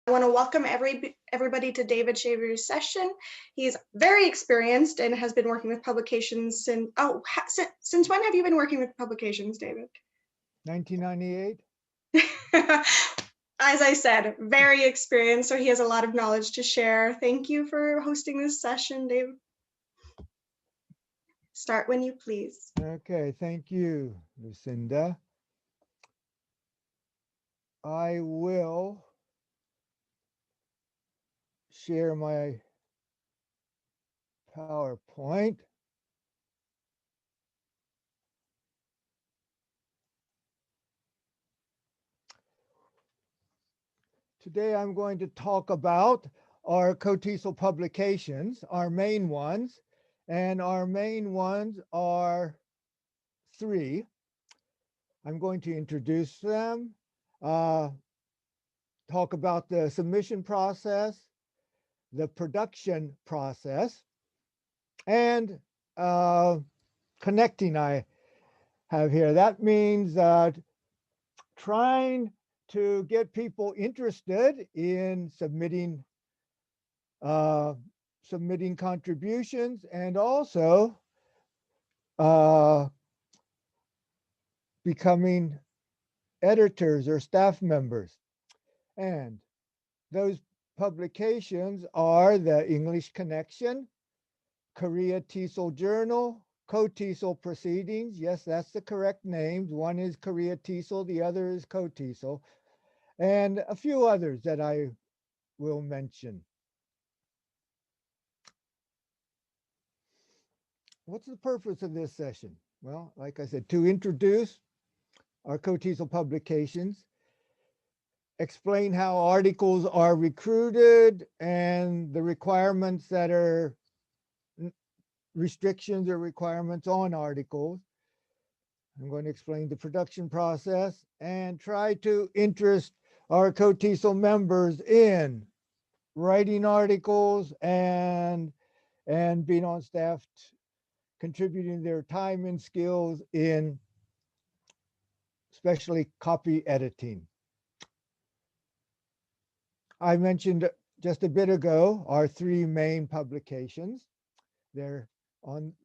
I want to welcome everybody to David Shaver's session. He's very experienced and has been working with publications since when have you been working with publications, David? 1998. As I said, very experienced, so he has a lot of knowledge to share. Thank you for hosting this session, David. Start when you please. Okay, thank you, Lucinda. I will share my PowerPoint. Today I'm going to talk about our KOTESOL publications, our main ones, and our main ones are three. I'm going to introduce them, talk about the submission process, the production process, and connecting I have here. That means trying to get people interested in submitting contributions and also becoming editors or staff members. And those publications are the English Connection, Korea TESOL Journal, KOTESOL Proceedings. Yes, that's the correct names. One is Korea TESOL, the other is KOTESOL, and a few others that I will mention. What's the purpose of this session? Well, like I said, to introduce our KOTESOL publications, explain how articles are recruited and the requirements that are restrictions or requirements on articles. I'm going to explain the production process and try to interest our KOTESOL members in writing articles and being on staff, contributing their time and skills in especially copy editing. I mentioned just a bit ago our three main publications. They're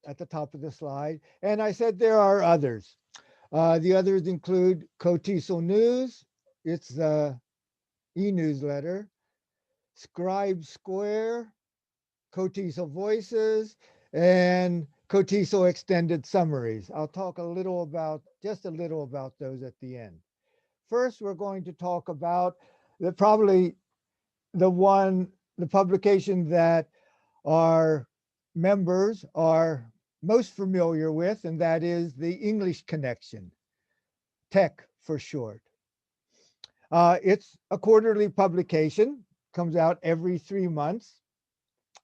at the top of the slide. And I said there are others. The others include KOTESOL News. It's the e-newsletter. Scribe Square, KOTESOL Voices, and KOTESOL Extended Summaries. I'll talk just a little about those at the end. First, we're going to talk about the publication that our members are most familiar with, and that is the English Connection, TEC for short. It's a quarterly publication, comes out every 3 months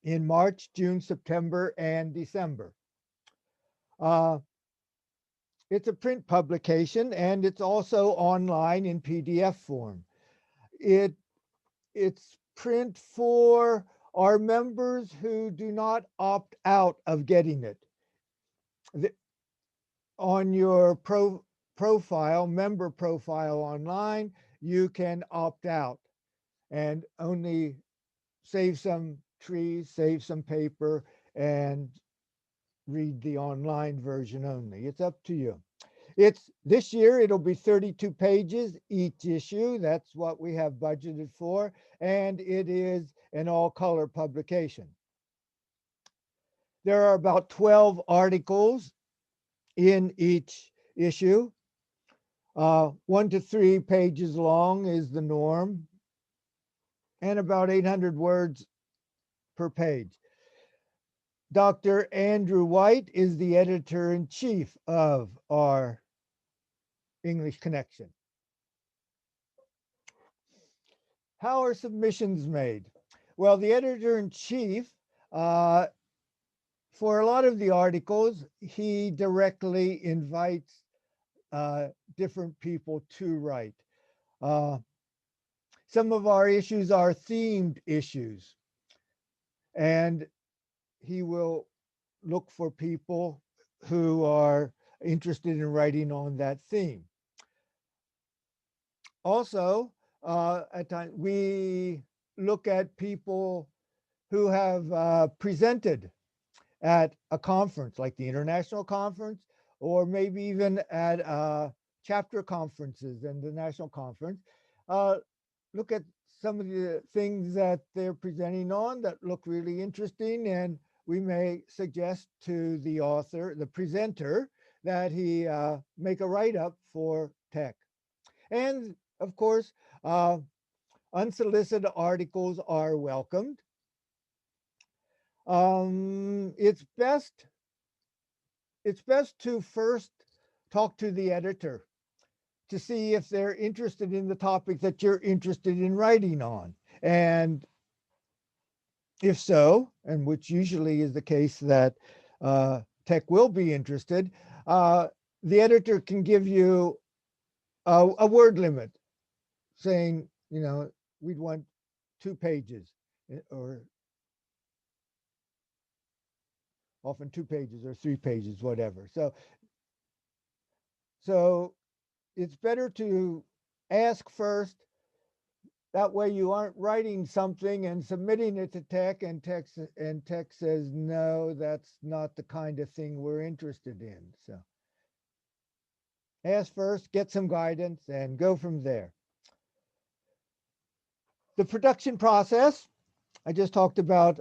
in March, June, September, and December. It's a print publication, and it's also online in PDF form. It's print for our members who do not opt out of getting it. On your member profile online, you can opt out and only save some trees, save some paper, and read the online version only. It's up to you. This year, it'll be 32 pages each issue. That's what we have budgeted for. And it is an all-color publication. There are about 12 articles in each issue. 1 to 3 pages long is the norm, and about 800 words per page. Dr. Andrew White is the editor-in-chief of our English Connection. How are submissions made? Well, the editor-in-chief, for a lot of the articles, he directly invites different people to write. Some of our issues are themed issues, and he will look for people who are interested in writing on that theme. Also, at times we look at people who have presented at a conference like the international conference, or maybe even at chapter conferences and the national conference. Look at some of the things that they're presenting on that look really interesting, and we may suggest to the author, the presenter, that he make a write-up for tech. And of course, unsolicited articles are welcomed. It's best to first talk to the editor to see if they're interested in the topic that you're interested in writing on. And if so, and which usually is the case that tech will be interested, the editor can give you a word limit saying, we'd want 2 pages, or often 2 pages or 3 pages, whatever. So it's better to ask first. That way you aren't writing something and submitting it to tech, and tech says, no, that's not the kind of thing we're interested in. So ask first, get some guidance, and go from there. The production process, I just talked about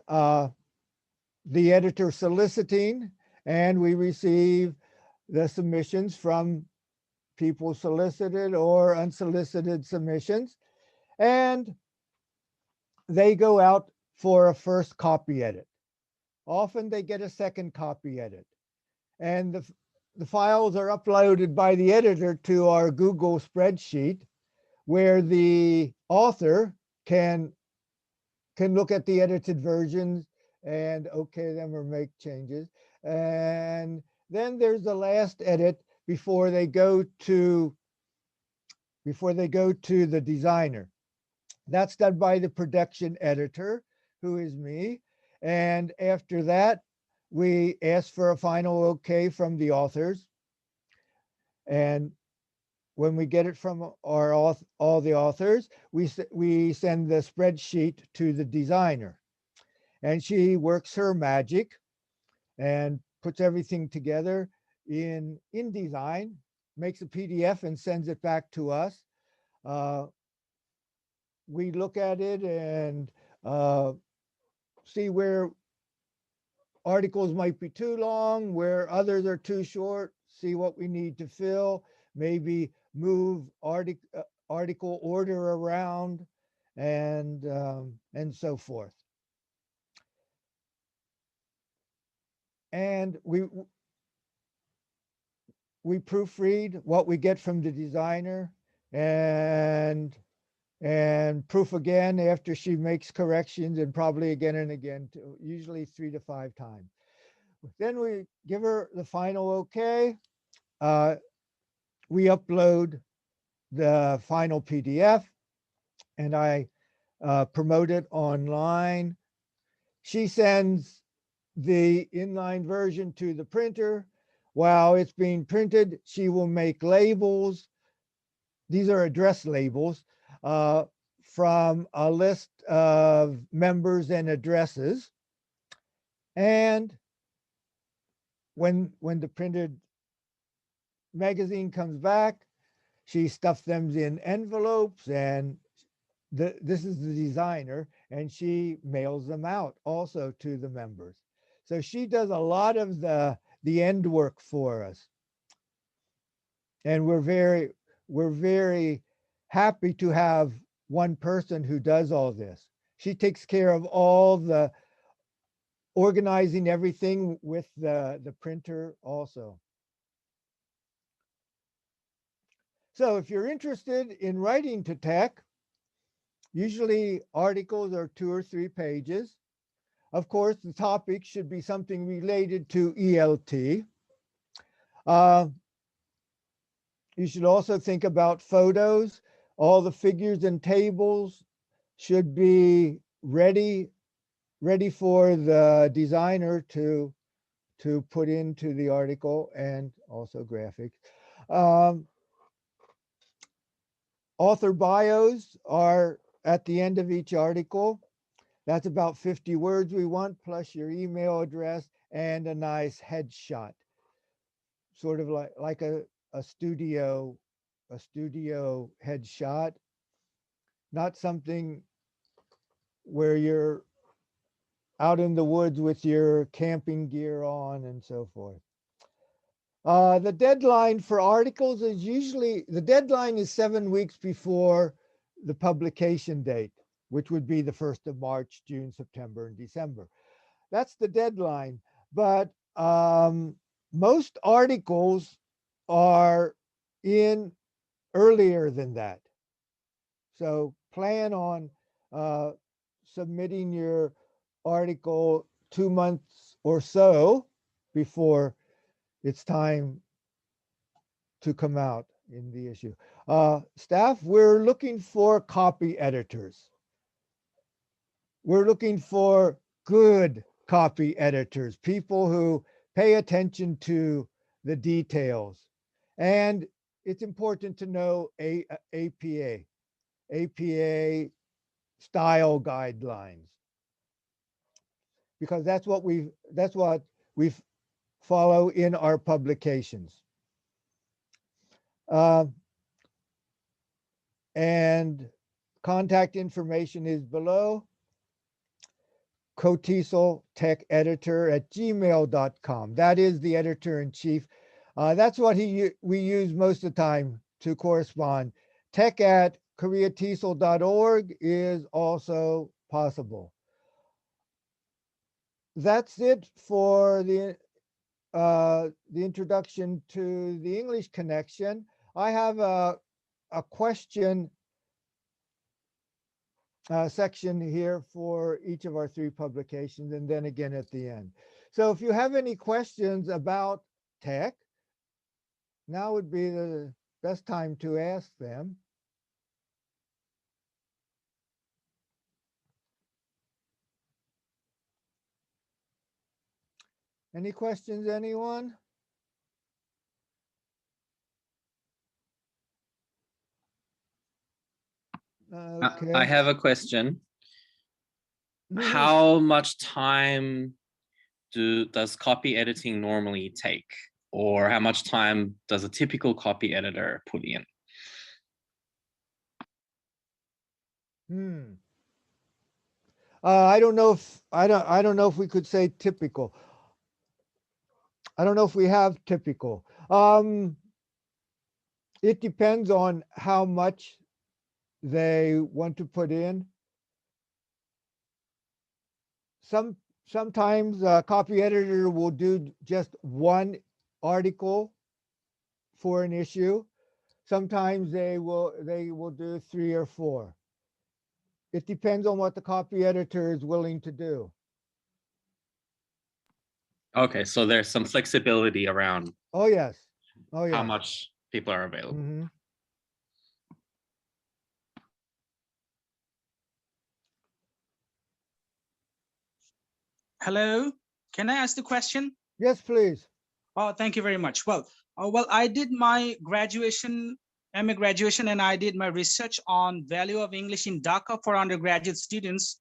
the editor soliciting, and we receive the submissions from people solicited or unsolicited submissions, and they go out for a first copy edit. Often they get a second copy edit, and the files are uploaded by the editor to our Google spreadsheet, where the author can look at the edited versions and okay them or make changes. And then there's the last edit before they go to the designer. That's done by the production editor, who is me. And after that, we ask for a final okay from the authors. And when we get it from all the authors, we send the spreadsheet to the designer. And she works her magic and puts everything together in InDesign, makes a PDF and sends it back to us. We look at it and see where articles might be too long, where others are too short, see what we need to fill, maybe move article order around, and so forth. And we proofread what we get from the designer, and proof again after she makes corrections, and probably again and again, usually 3 to 5 times. Then we give her the final okay. We upload the final PDF, and I promote it online. She sends the inline version to the printer. While it's being printed, she will make labels. These are address labels from a list of members and addresses. And when the printed magazine comes back, she stuffs them in envelopes, and this is the designer, and she mails them out also to the members. So she does a lot of the end work for us. And we're very happy to have one person who does all this. She takes care of all the organizing everything with the printer also. So if you're interested in writing to tech, usually articles are 2 or 3 pages. Of course, the topic should be something related to ELT. You should also think about photos. All the figures and tables should be ready for the designer to put into the article, and also graphics. Author bios are at the end of each article. That's about 50 words we want, plus your email address and a nice headshot, sort of like a studio headshot, not something where you're out in the woods with your camping gear on and so forth. The deadline for articles is usually, the deadline is 7 weeks before the publication date, which would be the 1st of March, June, September, and December. That's the deadline. But most articles are in earlier than that. So plan on submitting your article 2 months or so before it's time to come out in the issue. Staff, we're looking for copy editors. We're looking for good copy editors, people who pay attention to the details. And it's important to know APA style guidelines, because that's what we follow in our publications. And contact information is below. KOTESOL Tech Editor at gmail.com. That is the editor-in-chief. That's what we use most of the time to correspond. Tech at KoreaTESOL.org is also possible. That's it for the introduction to the English connection. I have a question section here for each of our 3 publications, and then again at the end. So if you have any questions about tech, now would be the best time to ask them. Any questions, anyone? Okay. I have a question. Yes. How much time does copy editing normally take? Or how much time does a typical copy editor put in? I don't know if we could say typical. I don't know if we have typical. It depends on how much they want to put in. Sometimes a copy editor will do just 1 article for an issue. Sometimes they will do 3 or 4. It depends on what the copy editor is willing to do. Okay, so there's some flexibility around. Oh yes. Oh yes. How much people are available. Mm-hmm. Hello, can I ask the question? Yes, please. Oh, thank you very much. Well, I did my graduation, MA graduation, and I did my research on value of English in Dhaka for undergraduate students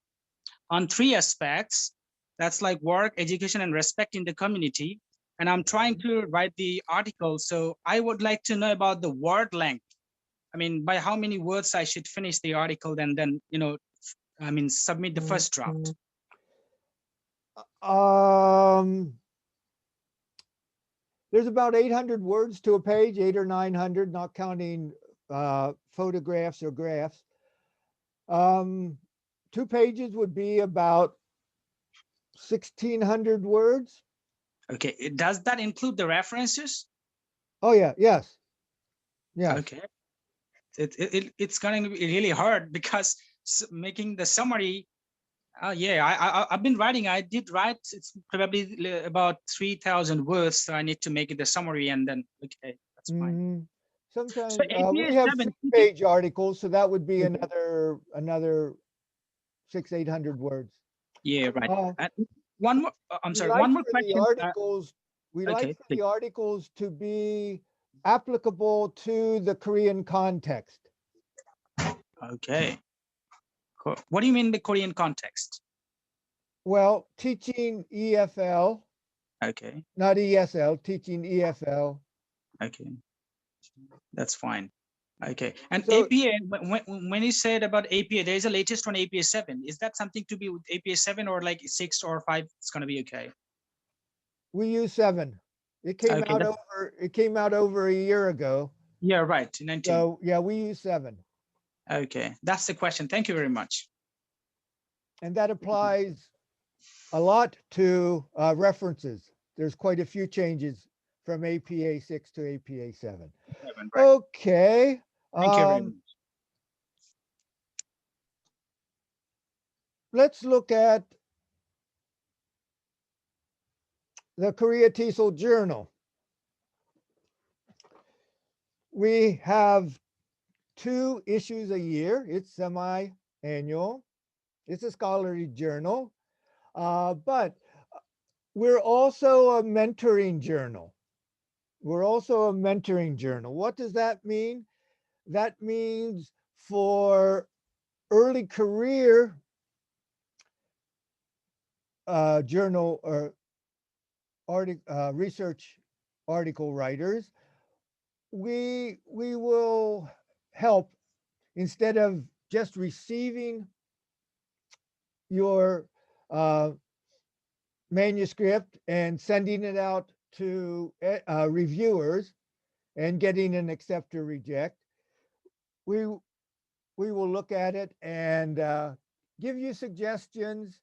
on 3 aspects. That's like work, education, and respect in the community. And I'm trying to write the article. So I would like to know about the word length. I mean, by how many words I should finish the article and then, submit the first draft. There's about 800 words to a page, 800 or 900, not counting photographs or graphs. 2 pages would be about 1,600 words. Okay, does that include the references? Oh yeah, yes. Yeah. Okay. It's going to be really hard because making the summary. I've been writing. I did write. It's probably about 3,000 words. So I need to make it the summary, and then okay, that's fine. Sometimes So we have 3-page articles, so that would be another 600-800 words. Yeah, right. One more. I'm sorry. Like One more for question. the articles, we okay, like for the articles to be applicable to the Korean context. Okay. What do you mean by Korean context? Well, teaching EFL, Okay, not ESL, teaching EFL. okay, that's fine. Okay, and So- APA, when you said about APA, there is a latest on APA 7. Is that something to be with APA 7 or like 6 or 5? It's going to be okay. We use 7. It came Okay, out over a year ago. Yeah, right. 19. So yeah, we use 7. Okay, that's the question. Thank you very much. And that applies a lot to references. There's quite a few changes from APA 6 to APA 7. Right. Okay. Thank you very much. Let's look at the Korea TESOL Journal. We have 2 issues a year. It's semi-annual. It's a scholarly journal, but we're also a mentoring journal. What does that mean? That means for early career journal or research article writers, we will help, instead of just receiving your manuscript and sending it out to reviewers and getting an accept or reject, we will look at it and give you suggestions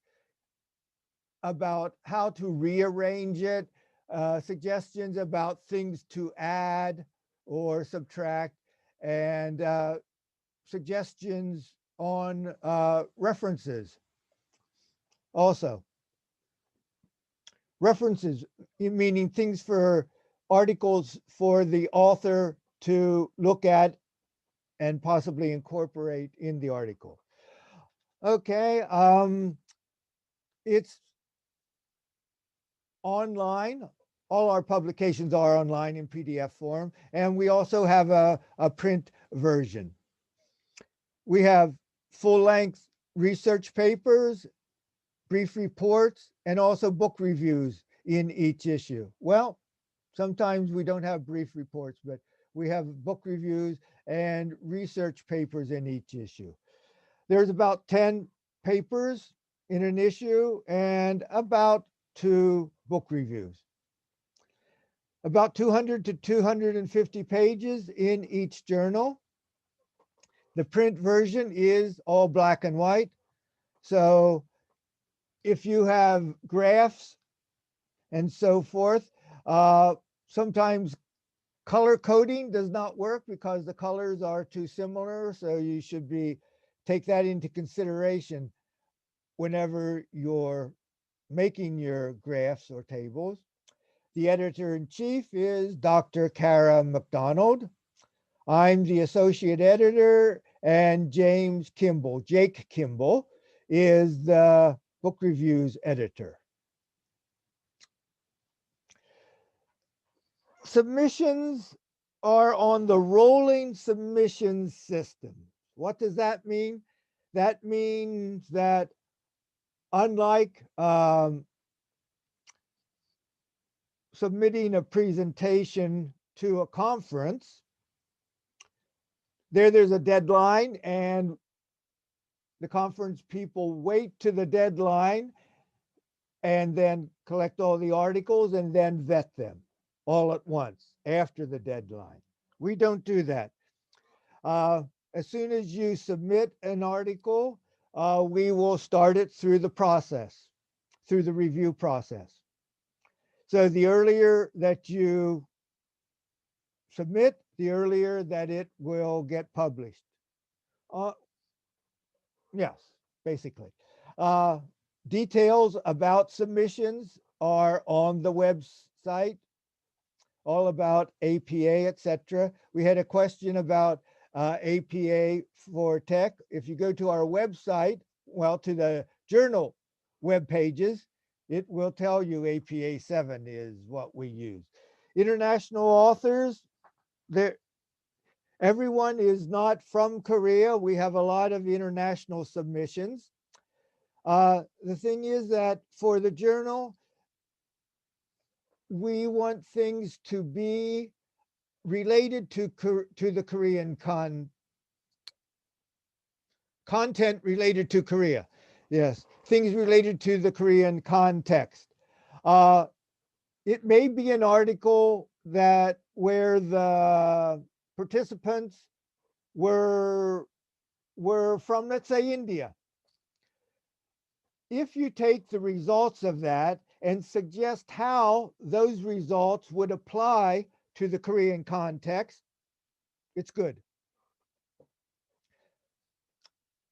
about how to rearrange it, suggestions about things to add or subtract, and suggestions on references. Also, references, meaning things for articles for the author to look at and possibly incorporate in the article. Okay, it's online. All our publications are online in PDF form, and we also have a print version. We have full-length research papers, brief reports, and also book reviews in each issue. Well, sometimes we don't have brief reports, but we have book reviews and research papers in each issue. There's about 10 papers in an issue and about 2 book reviews. About 200 to 250 pages in each journal. The print version is all black and white. So if you have graphs and so forth, sometimes color coding does not work because the colors are too similar. So you should take that into consideration whenever you're making your graphs or tables. The editor-in-chief is Dr. Kara McDonald. I'm the associate editor, and Jake Kimball, is the book reviews editor. Submissions are on the rolling submission system. What does that mean? That means that unlike submitting a presentation to a conference, there's a deadline, and the conference people wait to the deadline and then collect all the articles and then vet them all at once after the deadline. We don't do that. As soon as you submit an article, we will start it through the process, through the review process. So the earlier that you submit, the earlier that it will get published. Yes, basically. Details about submissions are on the website, all about APA, etc. We had a question about APA for tech. If you go to our website, well, to the journal web pages, it will tell you APA 7 is what we use. International authors, Everyone is not from Korea. We have a lot of international submissions. The thing is that for the journal, we want things to be related to the Korean content related to Korea. Yes, things related to the Korean context. It may be an article that where the participants were from, let's say, India. If you take the results of that and suggest how those results would apply to the Korean context, it's good.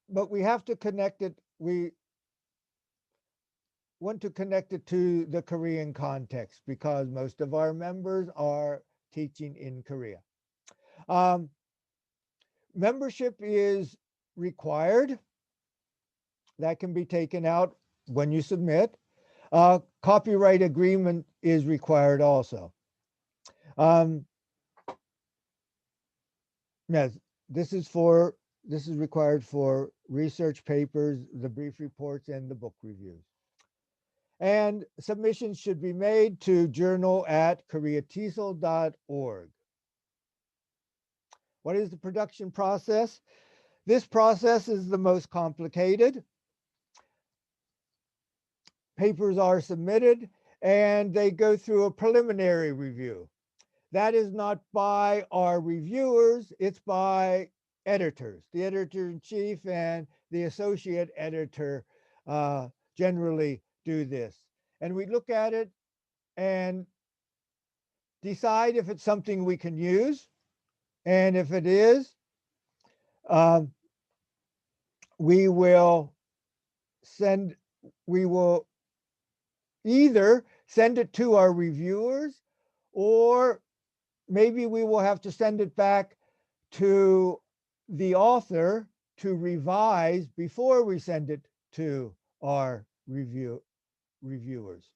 But we have to connect it, we want to connect it to the Korean context because most of our members are teaching in Korea. Membership is required. That can be taken out when you submit. Copyright agreement is required also. Yes, this is required for research papers, the brief reports, and the book reviews. And submissions should be made to journal@koreatesol.org. What is the production process? This process is the most complicated. Papers are submitted and they go through a preliminary review. That is not by our reviewers, it's by editors. The editor-in-chief and the associate editor generally do this. And we look at it and decide if it's something we can use. And if it is, we will either send it to our reviewers, or maybe we will have to send it back to the author to revise before we send it to our reviewers.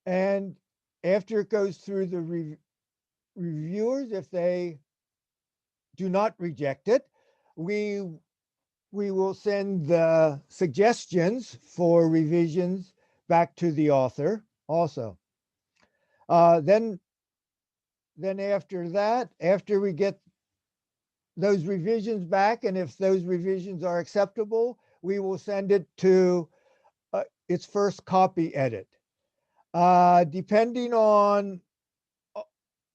And after it goes through the reviewers, if they do not reject it, we will send the suggestions for revisions back to the author also. Then after that, after we get those revisions back, and if those revisions are acceptable, we will send it to its first copy edit. Depending on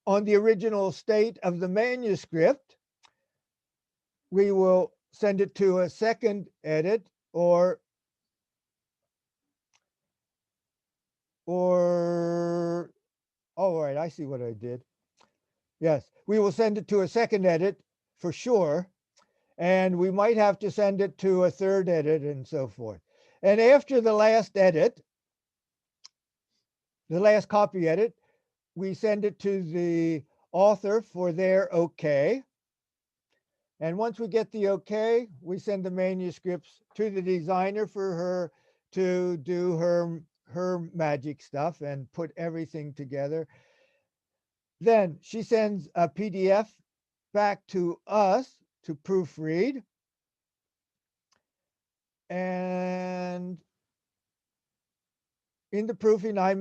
the original state of the manuscript, we will send it to a second edit, or all right, I see what I did. Yes, we will send it to a second edit for sure, and we might have to send it to a third edit and so forth. And after the last edit, the last copy edit, we send it to the author for their okay. And once we get the okay, we send the manuscripts to the designer for her to do her magic stuff and put everything together. Then she sends a PDF back to us to proofread. And in the proofing, I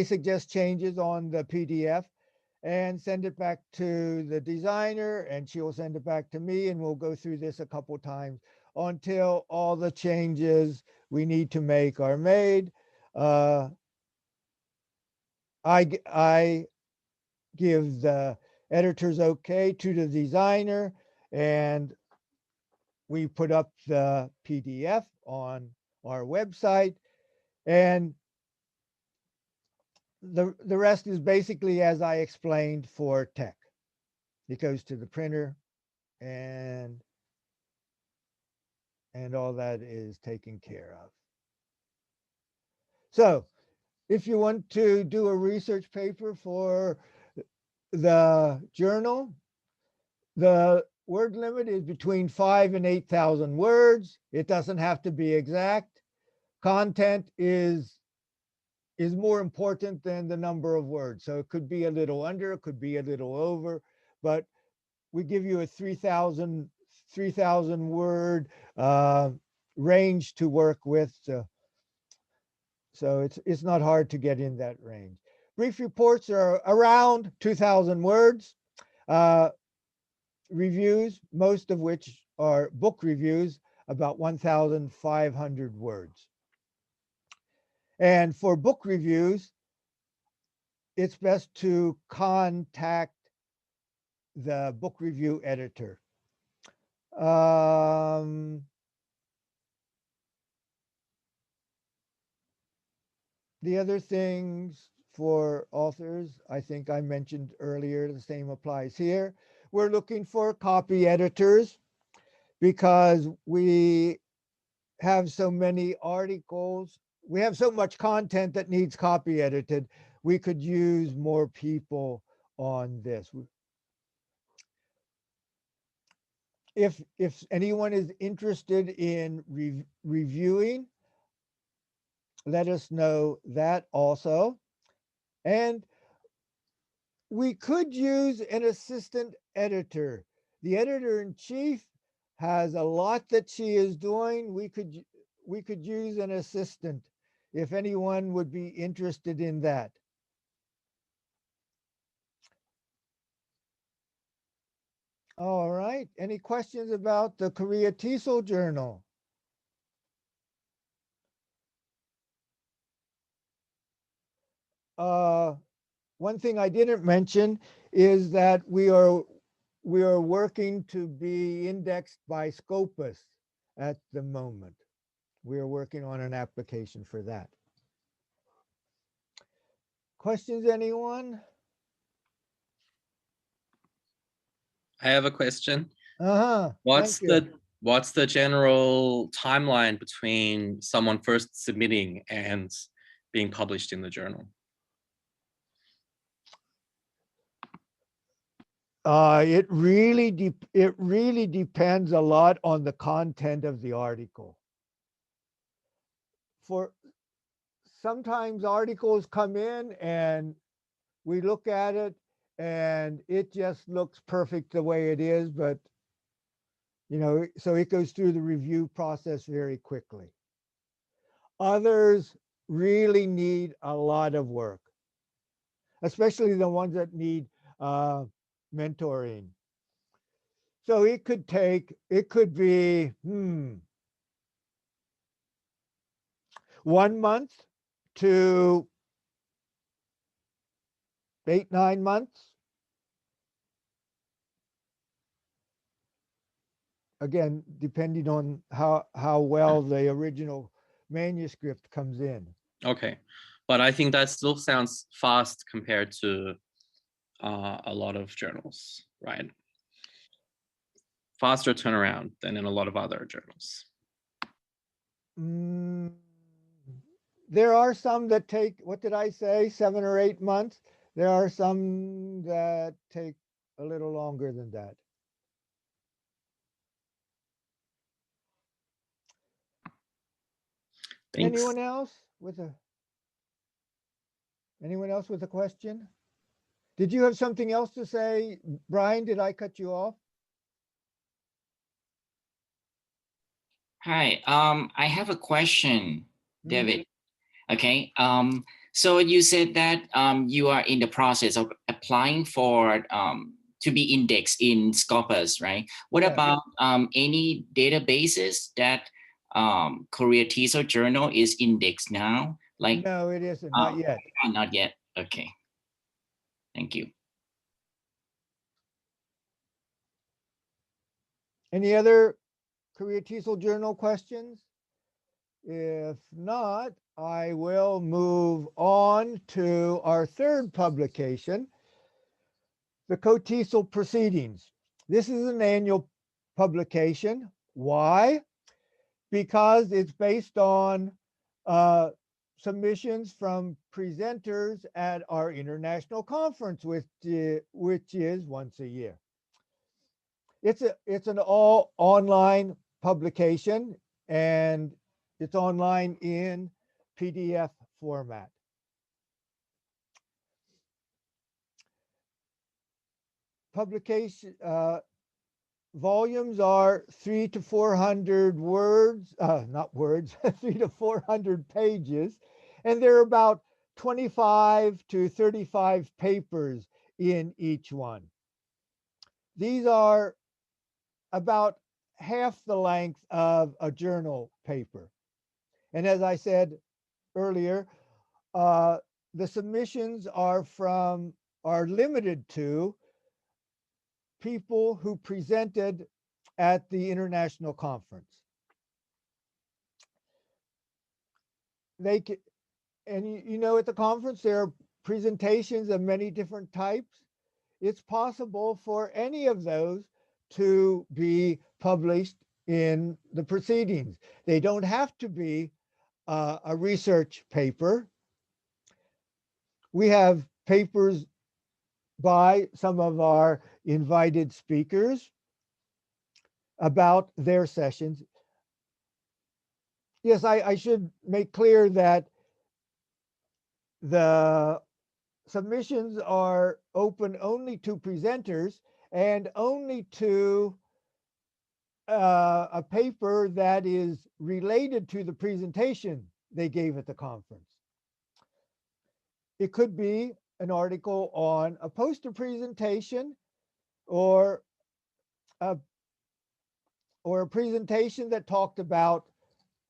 suggest changes on the PDF and send it back to the designer, and she will send it back to me, and we'll go through this a couple times until all the changes we need to make are made. I give the editor's okay to the designer, and we put up the PDF on our website, and the rest is basically as I explained for tech. It goes to the printer, and all that is taken care of. So if you want to do a research paper for the journal, the word limit is between 5,000 and 8,000 words. It doesn't have to be exact. Content is is more important than the number of words. So it could be a little under, it could be a little over, but we give you a 3,000 word range to work with. So it's not hard to get in that range. Brief reports are around 2,000 words. Reviews, most of which are book reviews, about 1,500 words. And for book reviews, it's best to contact the book review editor. The other things for authors, I think I mentioned earlier, the same applies here. We're looking for copy editors because we have so many articles. We have so much content that needs copy edited. We could use more people on this. If anyone is interested in reviewing, let us know that also. And we could use an assistant editor. The editor-in-chief has a lot that she is doing. We could use an assistant if anyone would be interested in that. All right. Any questions about the Korea TESOL Journal? One thing I didn't mention is that we are working to be indexed by Scopus at the moment. We are working on an application for that. Questions, anyone? I have a question. Uh-huh. What's the general timeline between someone first submitting and being published in the journal? It really depends a lot on the content of the article. For sometimes articles come in and we look at it and it just looks perfect the way it is, but so it goes through the review process very quickly. Others really need a lot of work, especially the ones that need mentoring. So it could be 1 month to 8-9 months. Again, depending on how well the original manuscript comes in. Okay, but I think that still sounds fast compared to a lot of journals, right? Faster turnaround than in a lot of other journals. There are some that take, what did I say, 7 or 8 months. There are some that take a little longer than that. Thanks. Anyone else with a question? Did you have something else to say, Brian? Did I cut you off? Hi, I have a question, David. Okay, so you said that you are in the process of applying for to be indexed in Scopus, right? What about any databases that Korea TESOL Journal is indexed now? Like No, it isn't, not yet. Not yet. Okay, thank you. Any other Korea TESOL Journal questions? If not, I will move on to our third publication, the KOTESOL Proceedings. This is an annual publication. Why? Because it's based on submissions from presenters at our international conference, which is once a year. It's an all online publication, and it's online in PDF format. publication volumes are 300 to 400 words, not words, 300 to 400 pages, and there are about 25 to 35 papers in each one. These are about half the length of a journal paper. And as I said earlier, the submissions are limited to people who presented at the international conference. At the conference, there are presentations of many different types. It's possible for any of those to be published in the proceedings. They don't have to be a research paper. We have papers by some of our invited speakers about their sessions. Yes, I should make clear that the submissions are open only to presenters and only to a paper that is related to the presentation they gave at the conference. It could be an article on a poster presentation or a presentation that talked about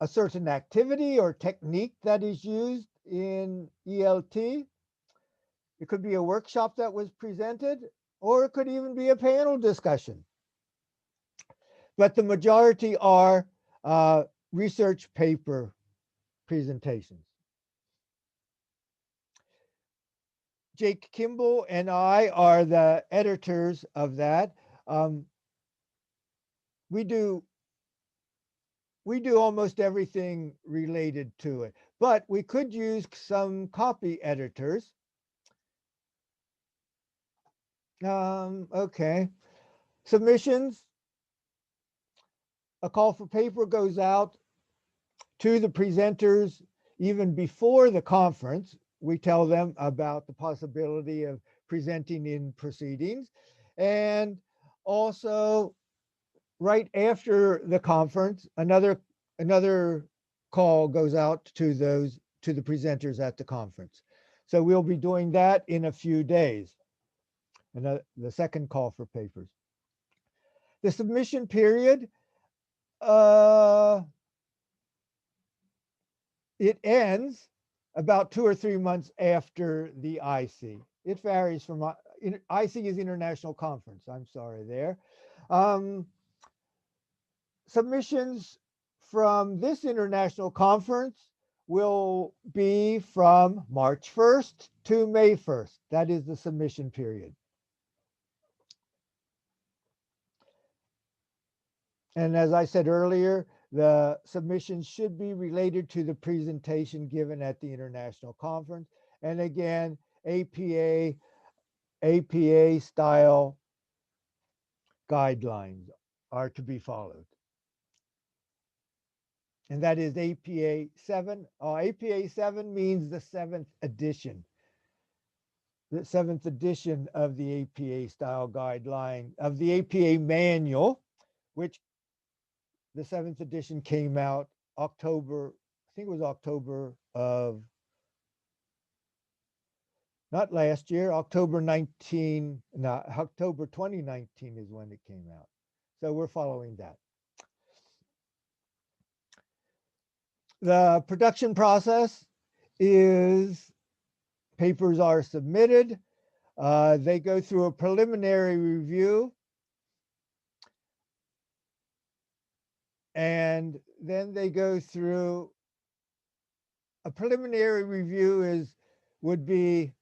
a certain activity or technique that is used in ELT. It could be a workshop that was presented, or it could even be a panel discussion. But the majority are research paper presentations. Jake Kimball and I are the editors of that. We do almost everything related to it, but we could use some copy editors. Okay. Submissions. A call for paper goes out to the presenters even before the conference. We tell them about the possibility of presenting in proceedings. And also right after the conference, another call goes out to the presenters at the conference. So we'll be doing that in a few days. And the second call for papers. The submission period, it ends about 2 or 3 months after the IC. It varies from, IC is International Conference, I'm sorry there. Submissions from this international conference will be from March 1st to May 1st. That is the submission period. And as I said earlier, the submissions should be related to the presentation given at the international conference. And again, APA style guidelines are to be followed. And that is APA 7. APA 7 means the 7th edition. The 7th edition of the APA style guideline, of the APA manual, which the 7th edition came out October, I think it was October of, not last year, October 2019 is when it came out. So we're following that. The production process is papers are submitted. They go through a preliminary review. And then they go through a preliminary review would be,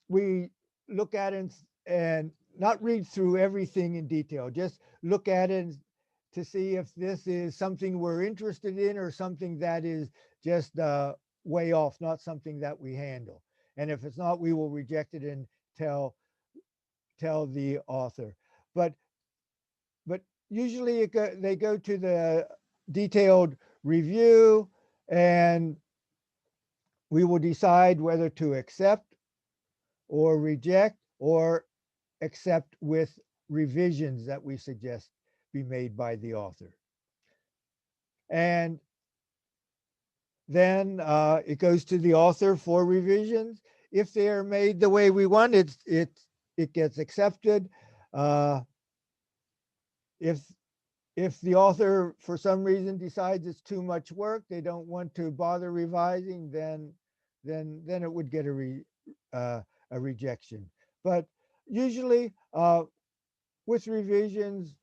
we look at it and not read through everything in detail, just look at it to see if this is something we're interested in or something that is just way off, not something that we handle. And if it's not, we will reject it and tell the author. But usually they go to the detailed review, and we will decide whether to accept or reject, or except with revisions that we suggest be made by the author. And then it goes to the author for revisions. If they are made the way we want, it gets accepted. If the author, for some reason, decides it's too much work, they don't want to bother revising, then it would get a rejection. But usually, with revisions,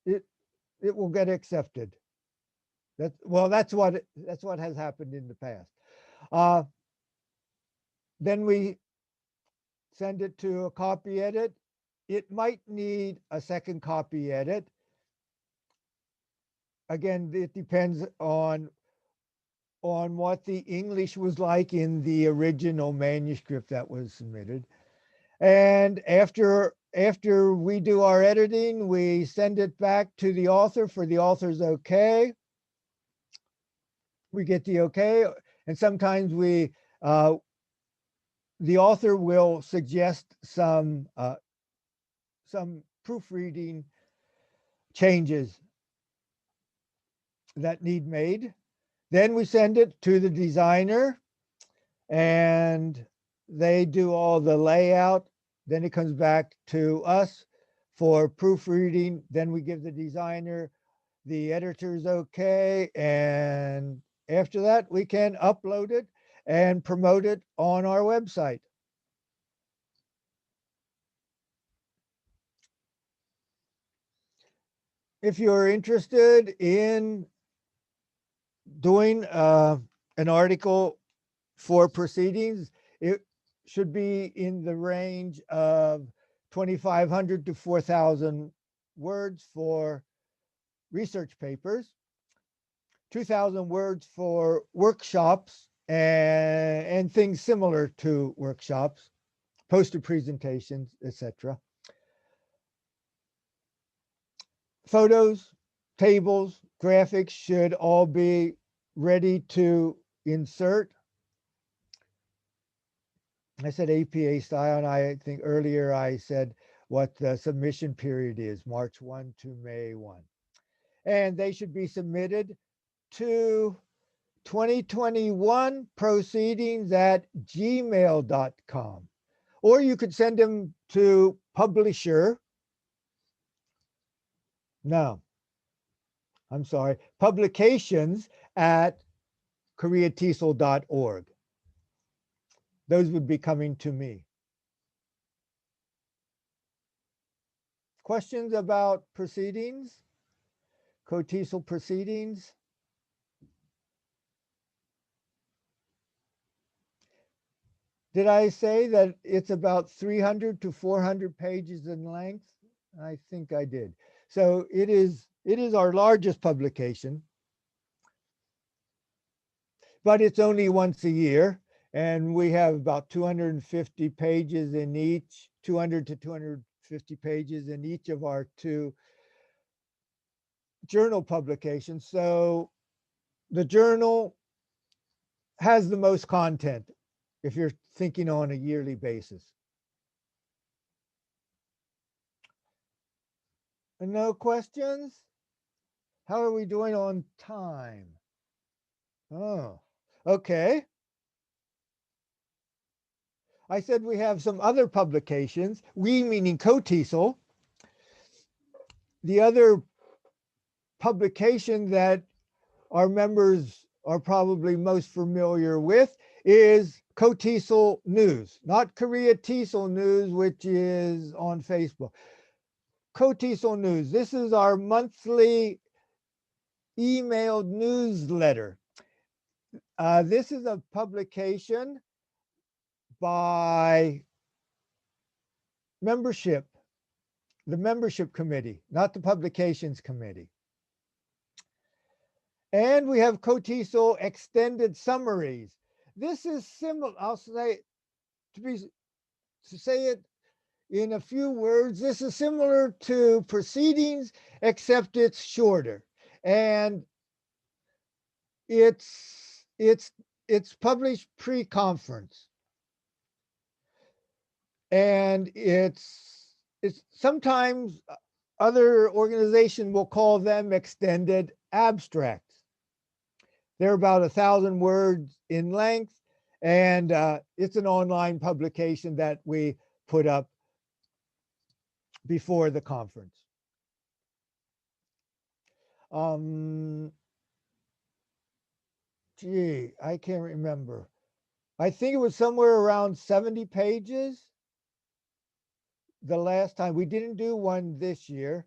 it will get accepted. That's what has happened in the past. Then we send it to a copy edit. It might need a second copy edit. Again, it depends on what the English was like in the original manuscript that was submitted. And after we do our editing, we send it back to the author for the author's okay. We get the okay, and sometimes the author will suggest some proofreading changes that need made. Then we send it to the designer and they do all the layout. Then it comes back to us for proofreading. Then we give the designer the editor's okay. And after that, we can upload it and promote it on our website. If you're interested in doing an article for proceedings, it should be in the range of 2,500 to 4,000 words for research papers, 2,000 words for workshops and things similar to workshops, poster presentations, etc. Photos, tables, graphics should all be ready to insert. I said APA style, and I think earlier I said what the submission period is, March 1 to May 1. And they should be submitted to 2021 proceedings at gmail.com. Or you could send them to publisher. No, I'm sorry, publications at koreatesol.org. Those would be coming to me. Questions about proceedings? KOTESOL proceedings? Did I say that it's about 300 to 400 pages in length? I think I did. So it is our largest publication, but it's only once a year. And we have about 250 pages in each, 200 to 250 pages in each of our 2 journal publications. So the journal has the most content if you're thinking on a yearly basis. And no questions? How are we doing on time? Oh, okay. I said we have some other publications, we meaning KOTESOL. The other publication that our members are probably most familiar with is KOTESOL News, not Korea TESOL News, which is on Facebook. KOTESOL News, this is our monthly emailed newsletter. This is a publication by membership, the membership committee, not the publications committee. And we have KOTESOL extended summaries. This is similar, I'll say, to say it in a few words, this is similar to proceedings, except it's shorter. And it's published pre-conference. and it's sometimes other organizations will call them extended abstracts. They're about 1,000 words in length, and it's an online publication that we put up before the conference. Gee, I can't remember. I think it was somewhere around 70 pages the last time. We didn't do one this year.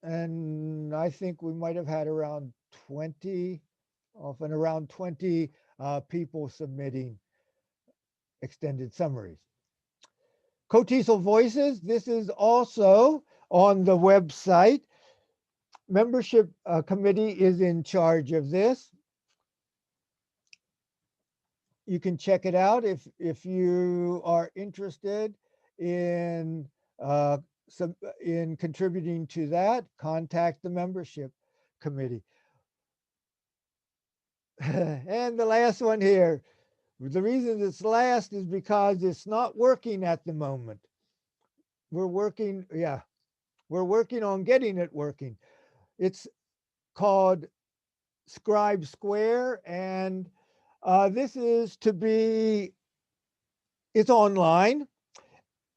And I think we might have had around 20, often around 20 people submitting extended summaries. KOTESOL Voices, this is also on the website. Membership committee is in charge of this. You can check it out if you are interested in contributing to that. Contact the membership committee. And the last one here. The reason it's last is because it's not working at the moment. We're working on getting it working. It's called Scribe Square, and this is to be, it's online.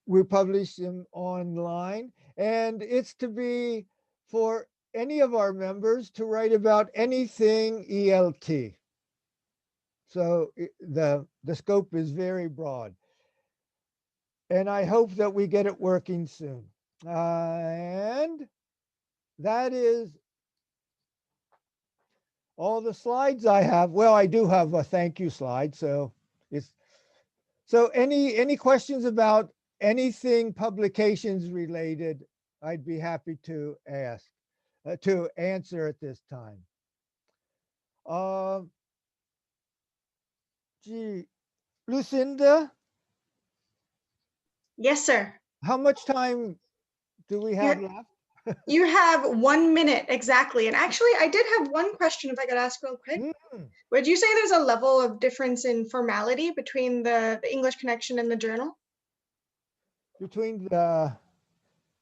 We publish them online, and it's to be for any of our members to write about anything ELT. So the scope is very broad. And I hope that we get it working soon. And that is all the slides I have. Well, I do have a thank you slide. So any questions about anything publications related, I'd be happy to answer at this time. Gee, Lucinda, Yes, sir. how much time do we have left? You have 1 minute exactly. And actually, I did have one question if I could ask real quick. Would you say there's a level of difference in formality between the English connection and the journal? Between the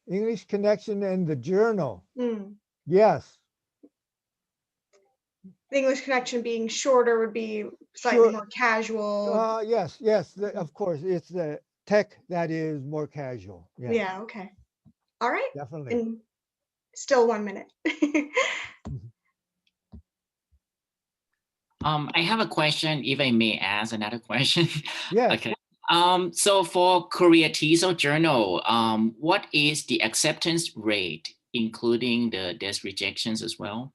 English connection and the journal? Mm. Yes. The English connection being shorter would be slightly more casual. Yes, of course. It's the tech that is more casual. Yes. Yeah, okay. All right. Definitely. And still 1 minute. I have a question, if I may ask another question. Yeah. Okay. So for Korea TESOL Journal, what is the acceptance rate, including the desk rejections as well?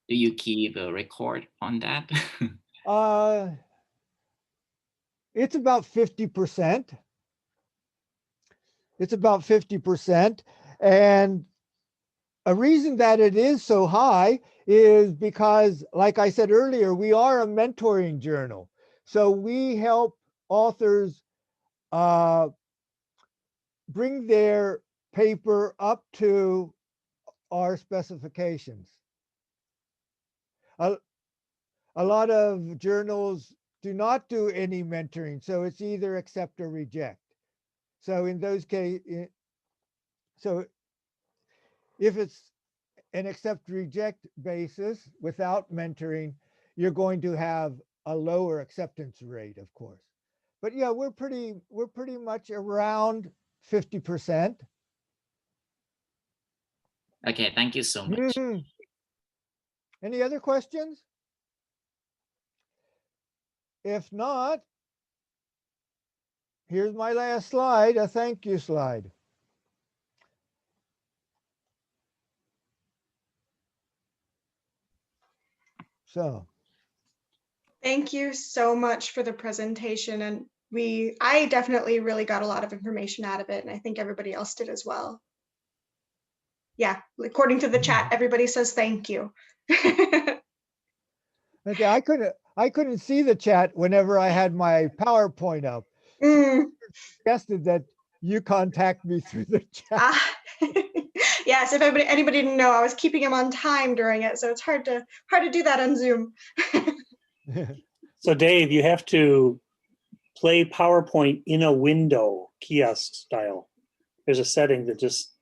Do you keep a record on that? It's about 50%. It's about 50%. And a reason that it is so high is because, like I said earlier, we are a mentoring journal. So we help authors bring their paper up to our specifications. A lot of journals do not do any mentoring, so it's either accept or reject. So in those cases, so if it's an accept reject basis without mentoring, you're going to have a lower acceptance rate, of course. But yeah, we're pretty much around 50%. Okay, thank you so much. Any other questions? If not, here's my last slide, a thank you slide. So. Thank you so much for the presentation. And I definitely really got a lot of information out of it. And I think everybody else did as well. Yeah, according to the chat, everybody says thank you. Okay, I couldn't see the chat whenever I had my PowerPoint up. Suggested that you contact me through the chat. Yes, if anybody didn't know, I was keeping him on time during it, so it's hard to do that on Zoom. So Dave, you have to play PowerPoint in a window, kiosk style. There's a setting that just,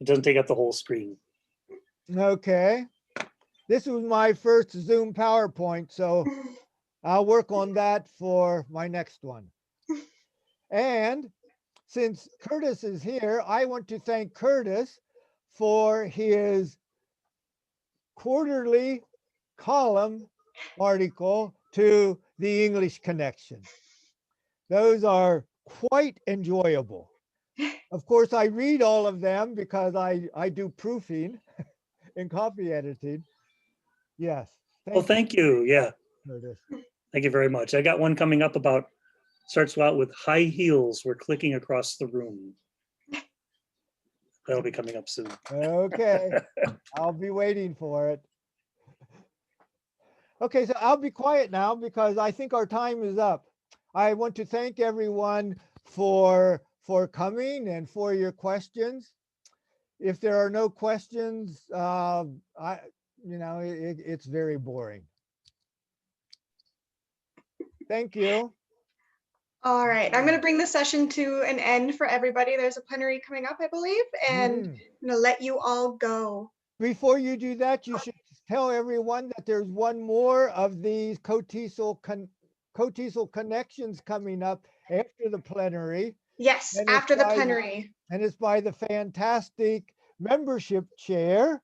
it doesn't take up the whole screen. Okay. This was my first Zoom PowerPoint, so I'll work on that for my next one. And since Curtis is here, I want to thank Curtis for his quarterly column article to the English Connection. Those are quite enjoyable. Of course, I read all of them because I do proofing and copy editing. Yes. Well, thank you. Yeah, Curtis. thank you very much. I got one coming up about, starts out with high heels. We're clicking across the room. That'll be coming up soon. Okay, I'll be waiting for it. Okay, so I'll be quiet now because I think our time is up. I want to thank everyone for coming and for your questions. If there are no questions, it's very boring. Thank you. All right, I'm going to bring the session to an end for everybody. There's a plenary coming up, I believe, and I'm going to let you all go. Before you do that, you should tell everyone that there's one more of these KOTESOL connections coming up after the plenary. Yes, And it's after the by- plenary. And it's by the fantastic membership chair,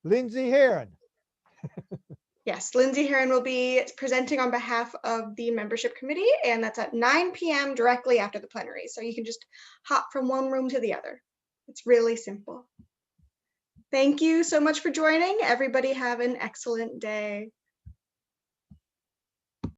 Lindsay Heron. Yes, Lindsay Heron will be presenting on behalf of the membership committee, and that's at 9 p.m. directly after the plenary. So you can just hop from one room to the other. It's really simple. Thank you so much for joining. Everybody have an excellent day.